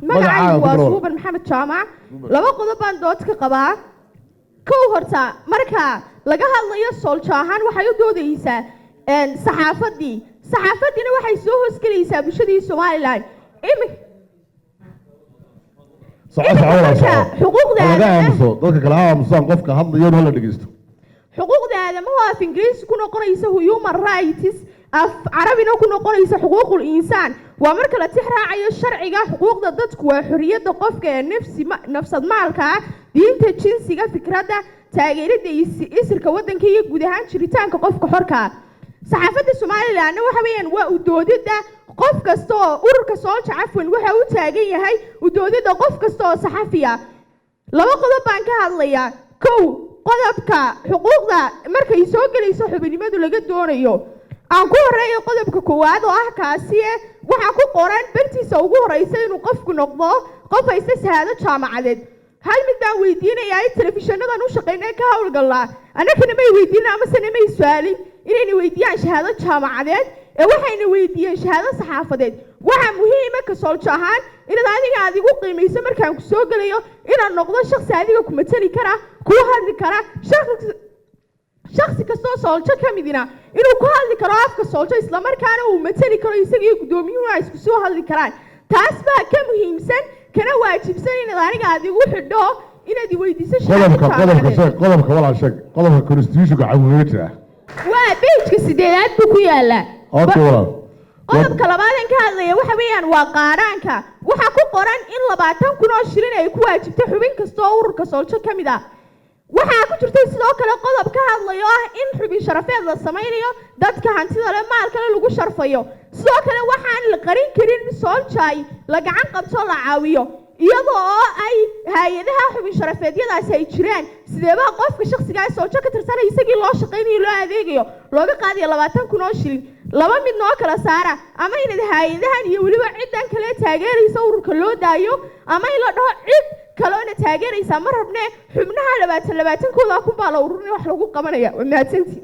magacaygu waa Suuban Maxamed Jaamac laba qodob baan dood ka qabaa kow horta marka laga hadlayo Soldier ahaan waxay u doodaysaa saxaafadina waxay soo hoos galaysaa bulshadii Soomaaliland xuquuqda aadamaha af Ingiriisi ku noqonaysa human rights af carabina ku noqonaysa xuquuqul insaan waa marka la tixraacayo sharciga xuquuqda dadku waa xorriyadda qofka ee nafsad maalka diinta jinsiga fikradda taageerada isirka waddanka iyo guud ahaan jiritaanka qofka xorka saxaafadda Soomaaliland waxa weeyaan waa u doodida qof kasta oo ururka Soldier afwan waxa uu taagan yahay u doodida qof kasta oo saxafiya laba qodob baan ka hadlayaa kow qodobka xuquuqda markay soo galayso xubinimadu laga doonayo aan ku horeeyo qodobka koowaad oo ah kaasi waxa ku qoran bartiisa ugu horeysa inuu qofku noqdo qof haysta shahaado jaamacadeed hal mid baan weydiinayaa telefishinnadan u shaqeynay ka hawlgalaa anagana may weydiinaa ama sanamay su'aalin inay weydiiyaan shahaado jaamacadeed waxayna weydiiyeen shahaado saxaafadeed waxa muhiim ah ka Soldier ahaan inaad adigu qiimeyso markaan ku soo galayo inaan noqdo shakhsi adiga ku matali kara ku hadli kara shakhsi kastoo Soldier ka midina inuu ku hadli karo afka Soldier isla markaana uu matali karo isaga gudoomiyuhu ay isku soo hadli karaan taas baa ka muhiimsan kana waajibsan inaad adigu xidho inaad weydiiso qodobka walaal sheeg qodobka constitution-ka caawinayta waa page-ka 8 buu ku yaala qodobka labaad ka hadlaya waxa weeyaan waa qaaraanka waxa ku qoran in 20,000 oo shilin ay ku waajibtay xubin kasta oo ururka Soldier ka mid ah waxa ku jirtay sidoo kale qodob ka hadlayo ah in xubin sharafeed la sameeyo dadka hantida leh maalka lagu sharfayo sidoo kale waxaan la qarin karin Soldier la gacan qabto la caawiyo iyadoo ay hay'adaha xubin sharafeedyadaas ay jiraan sideeba qofka shakhsiga ah Soldier ka tirsan isagii loo shaqeynayo loo adeegayo looga qaadiyo 20,000 oo shilin laba mid noo kala saara ama in hay'adahan iyo waliba ciidan kale taageeraysa ururka loo daayo ama in la dhaho cid kale taageeraysa mar rabne xubnaha 20,000 kooda ku baa la ururin wax lagu qabanaya waa mahadsantii